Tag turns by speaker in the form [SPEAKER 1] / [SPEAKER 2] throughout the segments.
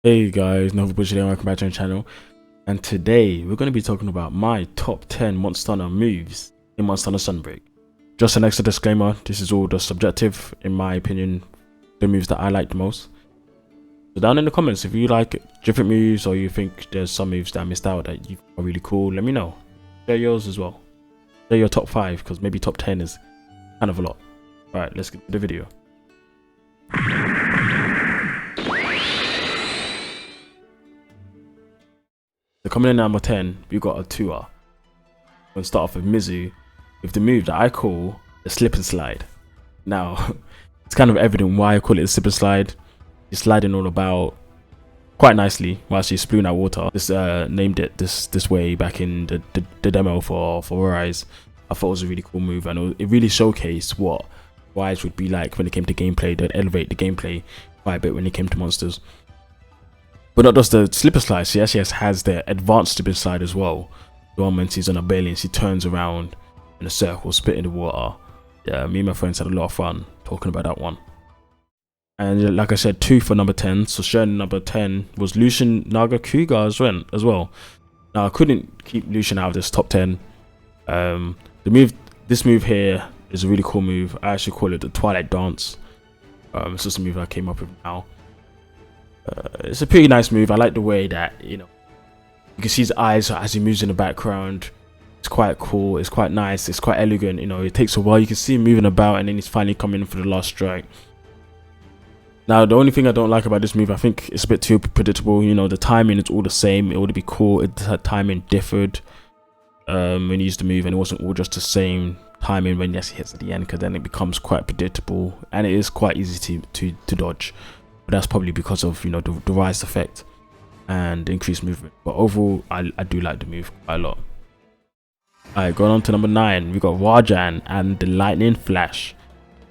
[SPEAKER 1] Hey guys, Nova Bush here, welcome back to my channel. And today we're going to be talking about my top 10 Monster Hunter moves in Monster Hunter Sunbreak. Just an extra disclaimer, this is all just subjective, in my opinion, the moves that I like the most. So down in the comments, if you like different moves or you think there's some moves that I missed out that you are really cool, let me know. Share yours as well. Share your top 5, because maybe top 10 is kind of a lot. Alright, let's get to the video. So coming in at number 10, we got a Tua. I'm going to start off with Mizu with the move that I call the slip and slide. Now, it's kind of evident why I call it a slip and slide. She's sliding all about quite nicely while she's spewing out water. Just named it this way back in the demo for Rise. I thought it was a really cool move, and it really showcased what Rise would be like when it came to gameplay. They'd elevate the gameplay quite a bit when it came to monsters. But not just the slipper slide, she actually has the advanced slipper slide as well. The one when she's on a belly and she turns around in a circle, spit in the water. Yeah, me and my friends had a lot of fun talking about that one. And like I said, 2 for number 10. So sharing number 10 was Lucian Nagakuga as well. Now I couldn't keep Lucian out of this top 10. This move here is a really cool move. I actually call it the Twilight Dance. It's just a move I came up with now. It's a pretty nice move. I like the way that, you can see his eyes as he moves in the background. It's quite cool, it's quite nice, it's quite elegant. It takes a while. You can see him moving about and then he's finally coming in for the last strike. Now the only thing I don't like about this move, I think it's a bit too predictable. The timing is all the same. It would be cool if the timing differed when you use the move, and it wasn't all just the same timing when he hits at the end, because then it becomes quite predictable and it is quite easy to dodge. But that's probably because of the rise effect and increased movement. But overall, I do like the move quite a lot. Alright, going on to number 9, we got Rajan and the Lightning Flash.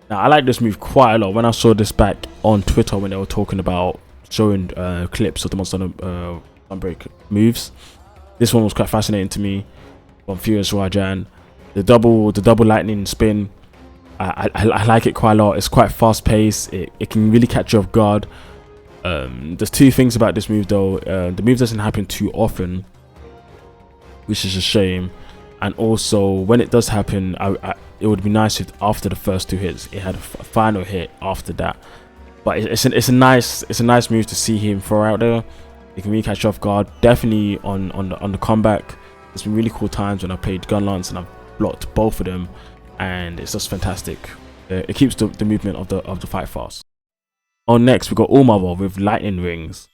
[SPEAKER 1] Now I like this move quite a lot. When I saw this back on Twitter when they were talking about showing clips of the Monster Hunter Sunbreak moves, this one was quite fascinating to me. From Furious Rajan, the double lightning spin. I like it quite a lot. It's quite fast paced. It can really catch you off guard. There's 2 things about this move though. The move doesn't happen too often, which is a shame. And also when it does happen, it would be nice if after the first 2 hits it had a final hit after that. But it's a nice move to see him throw out there. It can really catch you off guard. Definitely on the comeback. There's been really cool times when I played Gun Lance and I've blocked both of them. And it's just fantastic. It keeps the movement of the fight fast. On next, we got Allmother with lightning rings,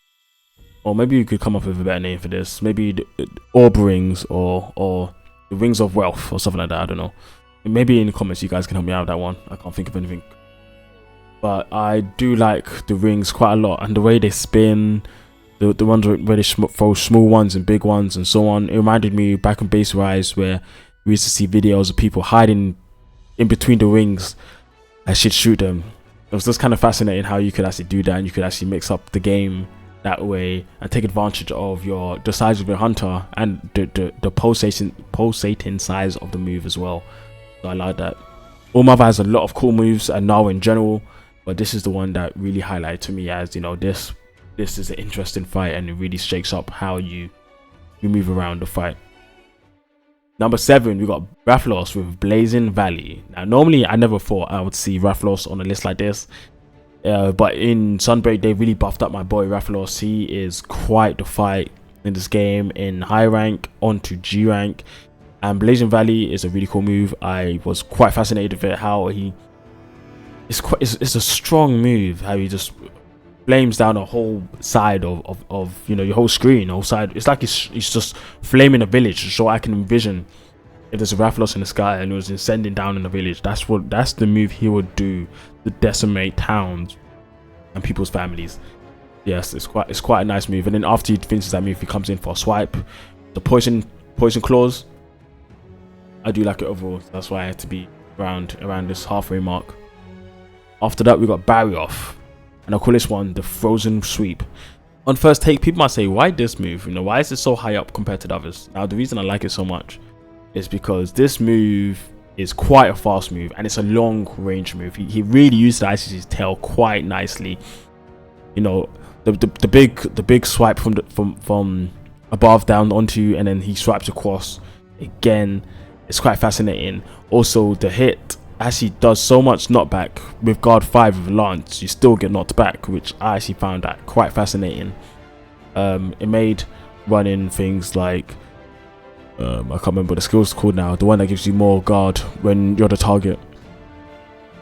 [SPEAKER 1] or maybe you could come up with a better name for this. Maybe the orb rings or the rings of wealth or something like that. I don't know. Maybe in the comments you guys can help me out with that one. I can't think of anything. But I do like the rings quite a lot, and the way they spin, the ones where they throw small ones and big ones and so on. It reminded me back in Base Rise where we used to see videos of people hiding in between the rings I should shoot them. It was just kind of fascinating how you could actually do that, and you could actually mix up the game that way and take advantage of the size of your hunter and the pulsating size of the move as well. So I like that. Allmother has a lot of cool moves and now in general, but this is the one that really highlighted to me as this is an interesting fight, and it really shakes up how you move around the fight. Number 7, we got Rathalos with Blazing Valley. Now, normally I never thought I would see Rathalos on a list like this, but in Sunbreak they really buffed up my boy Rathalos. He is quite the fight in this game, in high rank onto G rank, and Blazing Valley is a really cool move. I was quite fascinated with it, how it's a strong move, how he just flames down a whole side of your whole screen, whole side. It's like it's just flaming a village. So I can envision if there's a Rathalos in the sky and it was ascending down in the village. That's the move he would do to decimate towns and people's families. Yes, it's quite a nice move. And then after he finishes that move, he comes in for a swipe. The poison claws, I do like it overall. That's why I had to be around this halfway mark. After that, we got Barrioff, and I call this one the Frozen Sweep. On first take, people might say, why this move? Why is it so high up compared to the others? Now, the reason I like it so much is because this move is quite a fast move, and it's a long range move. He really utilizes his tail quite nicely. The the big swipe from above down onto, and then he swipes across again. It's quite fascinating. Also, the hit actually does so much knockback with guard 5 with Lance. You still get knocked back, which I actually found that quite fascinating. It made running things like I can't remember what the skill's called now, the one that gives you more guard when you're the target.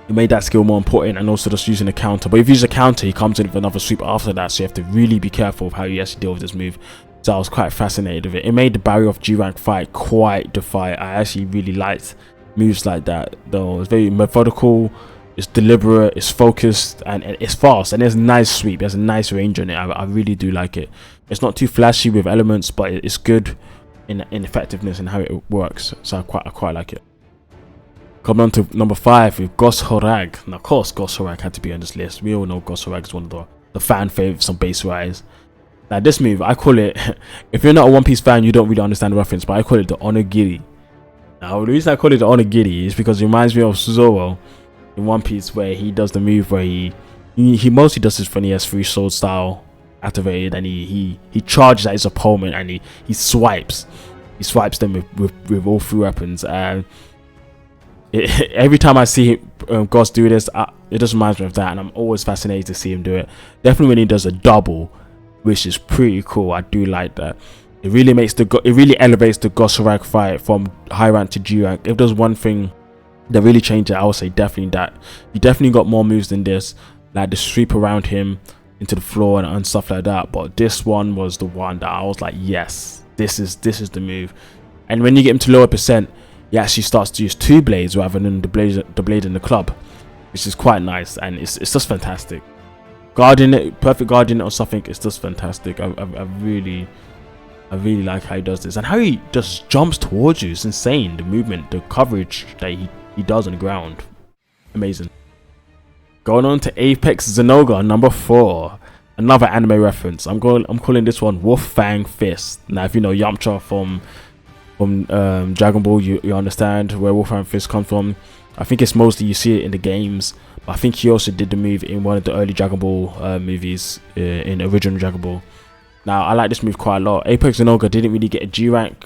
[SPEAKER 1] It made that skill more important, and also just using a counter. But if you use a counter, he comes in with another sweep after that, so you have to really be careful of how you actually deal with this move. So I was quite fascinated with it. It made the barrier of G rank fight quite the fight. I actually really liked moves like that, though. It's very methodical, it's deliberate, it's focused, and it's fast, and there's a nice sweep, there's a nice range on it. I really do like it. It's not too flashy with elements, but it's good in effectiveness and how it works, so I quite like it. Coming on to number 5 with Gos Horag. Now, of course, Gos Horag had to be on this list. We all know Gos Horag is one of the fan favorites on base rise. Now, this move, I call it, if you're not a One Piece fan, you don't really understand the reference, but I call it the Onigiri. Now, the reason I call it the Onigiri is because it reminds me of Zoro in One Piece, where he does the move where he mostly does this when he has 3 sword style activated, and he charges at his opponent, and he swipes them with all 3 weapons. And every time I see Gos do this, it just reminds me of that, and I'm always fascinated to see him do it. Definitely when he does a double, which is pretty cool. I do like that. It really elevates the Gos Horag fight from high rank to G rank. If there's one thing that really changed it, I would say definitely that. He definitely got more moves than this, like the sweep around him into the floor and stuff like that. But this one was the one that I was like, yes, this is the move. And when you get him to lower percent, he actually starts to use 2 blades rather than the blade in the club, which is quite nice, and it's just fantastic. Guarding it, perfect guarding it or something, it's just fantastic. I really like how he does this, and how he just jumps towards you. It's insane, the movement, the coverage that he does on the ground. Amazing. Going on to Apex Zenoga, number 4. Another anime reference. I'm calling this one Wolf Fang Fist. Now, if you know Yamcha from Dragon Ball, you understand where Wolf Fang Fist comes from. I think it's mostly you see it in the games, but I think he also did the move in one of the early Dragon Ball movies, in original Dragon Ball. Now, I like this move quite a lot. Apex Zenoga didn't really get a G rank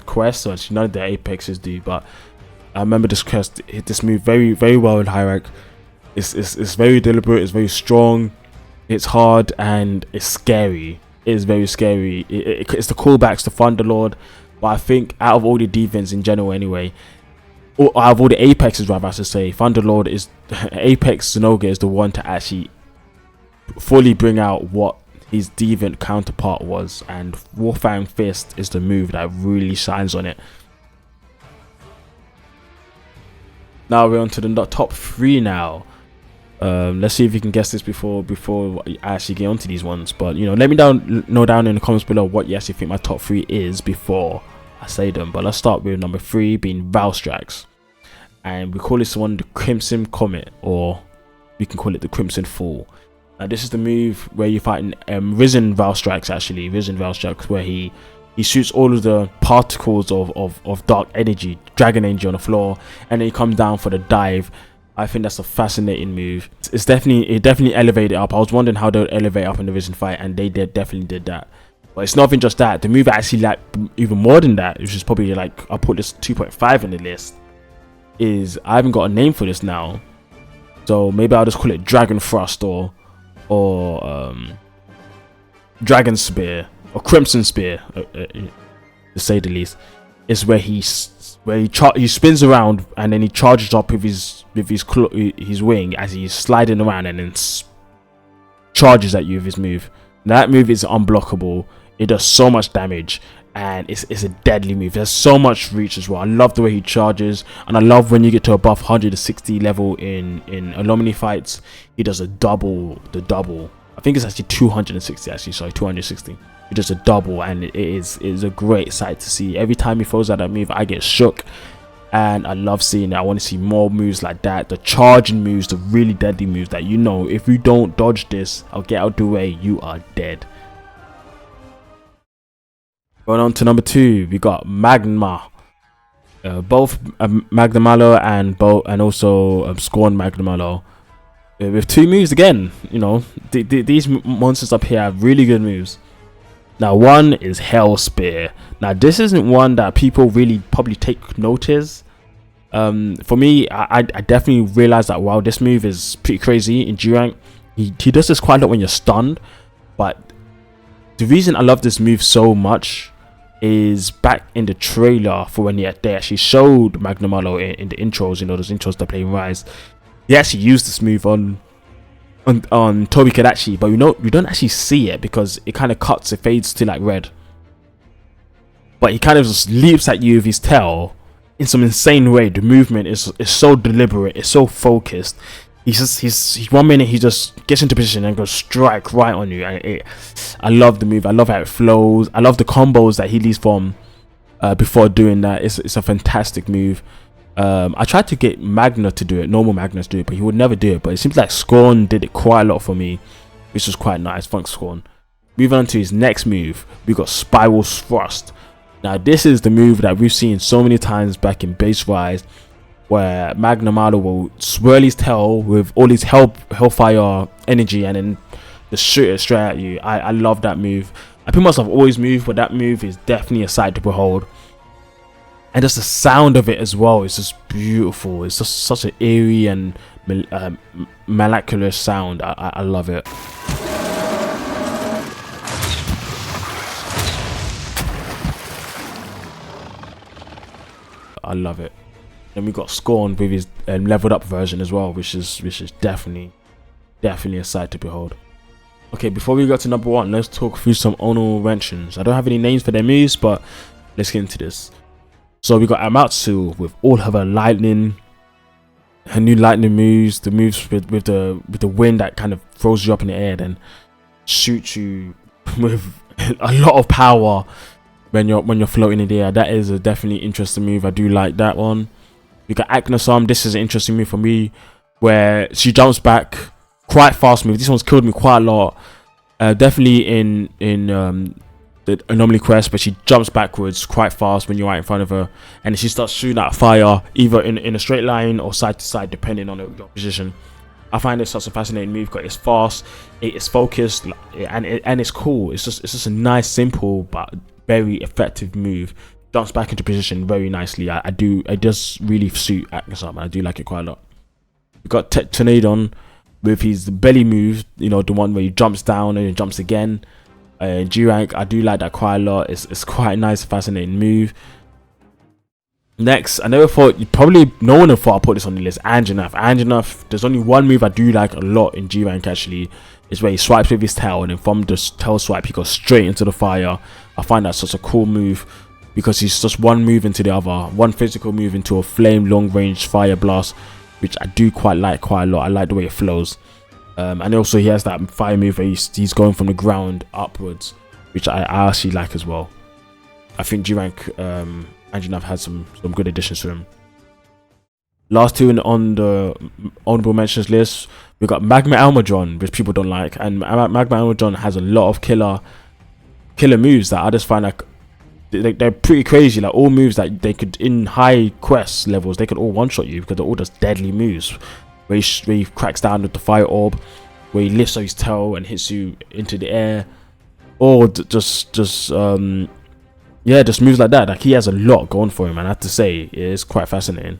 [SPEAKER 1] quest, so none of the Apexes do, but I remember this quest hit this move very, very well in high rank. It's very deliberate, it's very strong, it's hard, and it's scary. It is very scary. It's the callbacks to Thunderlord, but I think out of all the defense in general anyway, or out of all the Apexes rather, I should say, Thunderlord is Apex Zenoga is the one to actually fully bring out what his deviant counterpart was, and Wolfang Fist is the move that really shines on it. Now we're on to the top 3 now. Let's see if you can guess this before I actually get onto these ones. But let me know down in the comments below what you actually think my top 3 is before I say them. But let's start with number 3 being Valstrax, and we call this one the Crimson Comet, or we can call it the Crimson Fall. Now this is the move where you fight Risen Valstrax, actually Risen Valstrax, where he shoots all of the particles of dark energy, dragon energy on the floor, and then he comes down for the dive. I think that's a fascinating move. It definitely elevated up. I was wondering how they would elevate up in the Risen fight, and they definitely did that. But it's not even just that. The move actually like even more than that, which is probably like, I'll put this 2.5 on the list, is I haven't got a name for this now. So maybe I'll just call it Dragon Thrust or Dragon Spear or Crimson Spear, to say the least. Is where he spins around and then he charges up with his wing as he's sliding around, and then charges at you with his move. That move is unblockable. It does so much damage, and it's a deadly move. There's so much reach as well. I love the way he charges, and I love when you get to above 160 level in Illuminati fights, he does the double. I think it's actually 260 actually, sorry, 260. He does a double, and it is a great sight to see. Every time he throws out that move, I get shook, and I love seeing it. I want to see more moves like that, the charging moves, the really deadly moves that if you don't dodge this or get out the way, you are dead. Going on to number 2, we got Magma. Both Magnamalo and also Scorn Magnamalo. with 2 moves again. You know, these monsters up here have really good moves. Now, one is Hell Spear. Now, this isn't one that people really probably take notice. For me, I definitely realized that, wow, this move is pretty crazy in G rank. He does this quite a lot when you're stunned, but the reason I love this move so much is back in the trailer for when they actually showed Magnum Malo in the intros, you know, those intros that play in Rise. They actually used this move on Tobi Kadachi, but you don't actually see it because it kind of cuts, it fades to like red. But he kind of just leaps at you with his tail in some insane way. The movement is so deliberate, it's so focused. He's 1 minute he just gets into position and goes strike right on you. And I love the move. I love how it flows. I love the combos that he leads from before doing that. It's a fantastic move. I tried to get Magna to do it, normal Magna to do it, but he would never do it. But it seems like Scorn did it quite a lot for me, which was quite nice. Thanks, Scorn. Moving on to his next move, we got Spiral Thrust. Now, this is the move that we've seen so many times back in Base Rise, where Magnum Malo will swirl his tail with all his Hellfire energy and then just shoot it straight at you. I love that move. I pretty much have always moved, but that move is definitely a sight to behold. And just the sound of it as well is just beautiful. It's just such an eerie and miraculous sound. I love it. I love it. Then we got Scorn with his leveled up version as well, which is definitely a sight to behold. Okay, before we go to number 1, let's talk through some honorable mentions. I don't have any names for their moves, but let's get into this. So we got Amatsu with all of her lightning, her new lightning moves, the moves with the wind that kind of throws you up in the air, then shoots you with a lot of power when you're floating in the air. That is a definitely interesting move. I do like that one. We got Aknosam. This is an interesting move for me, where she jumps back, quite fast move. This one's killed me quite a lot. Definitely in the anomaly quest, but she jumps backwards quite fast when you're right in front of her, and she starts shooting out fire either in a straight line or side to side depending on your position. I find it such a fascinating move because it's fast, it is focused, and it's cool. It's just a nice, simple but very effective move. Jumps back into position very nicely. It does really suit Aknosam, and I do like it quite a lot. We got Tornadon with his belly move, you know, the one where he jumps down and he jumps again. G rank, I do like that quite a lot. It's quite a nice, fascinating move. Next, I never thought, no one thought I'd put this on the list. Anjanath, there's only one move I do like a lot in G rank actually. Is where he swipes with his tail, and then from the tail swipe he goes straight into the fire. I find that such a cool move because he's just one move into the other, one physical move into a flame long range fire blast, which I do quite a lot. I like the way it flows. And also he has that fire move where he's going from the ground upwards, which I actually like as well. I think G rank Anjanath had some good additions to him. Last two on the honorable mentions list, we got Magma Almadron, which people don't like, and Magma Almadron has a lot of killer moves that I just find like they're pretty crazy. Like all moves that they could, in high quest levels, they could all one shot you because they're all just deadly moves. Where he cracks down with the fire orb, where he lifts up his tail and hits you into the air, or just moves like that. Like he has a lot going for him, and I have to say it is quite fascinating.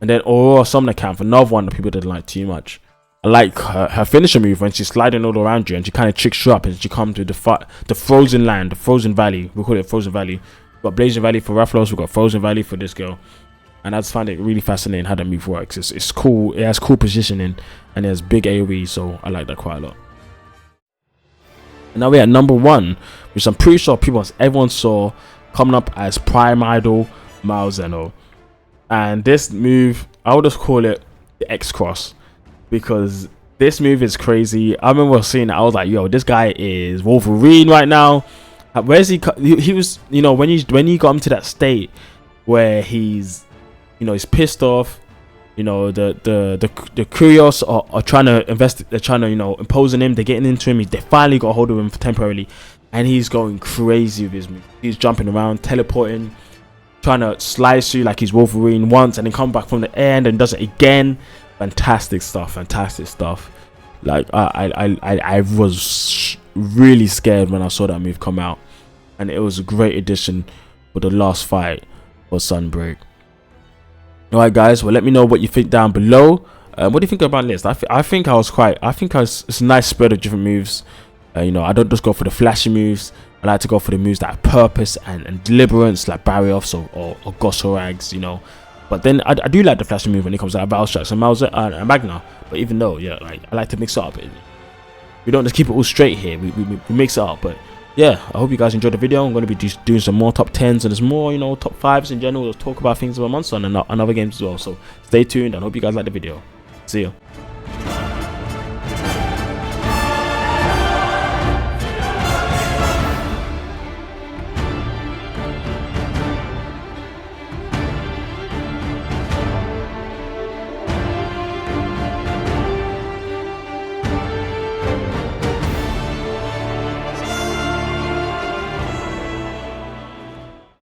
[SPEAKER 1] And then Aurora Summoner Camp, another one that people didn't like too much. I like her finisher move when she's sliding all around you and she kind of tricks you up, and she comes to the frozen land, the frozen valley. We call it Frozen Valley. We've got Blazing Valley for Rathalos, we've got Frozen Valley for this girl. And I just find it really fascinating how that move works. It's cool. It has cool positioning and it has big AoE, so I like that quite a lot. And now we're at number 1, which I'm pretty sure everyone saw coming up as Prime Idol Malzeno. And this move, I would just call it the X-Cross, because this move is crazy. I remember seeing it, I was like, yo, this guy is Wolverine right now. Where's he? He was, you know, when he got him to that state where he's, you know, he's pissed off. You know, the Curios are trying to invest. They're trying to, you know, impose on him. They're getting into him. They finally got a hold of him temporarily, and he's going crazy with his move. He's jumping around, teleporting, trying to slice you like he's Wolverine once, and then come back from the air and then does it again. fantastic stuff. Like I was really scared when I saw that move come out, and it was a great addition for the last fight for Sunbreak. Alright guys, well let me know what you think down below. What do you think about this? I think it's a nice spread of different moves. You know, I don't just go for the flashy moves. I like to go for the moves that have purpose and deliverance, like barrier offs or Goshorags, you know. But then I do like the flashy move when it comes to Battle Strikes and Magna. But even though, yeah, like I like to mix it up. We don't just keep it all straight here. We mix it up. But yeah, I hope you guys enjoyed the video. I'm going to be doing some more top 10s, and there's more, you know, top 5s in general. We'll talk about things about Monster and other games as well. So stay tuned, and hope you guys like the video. See ya.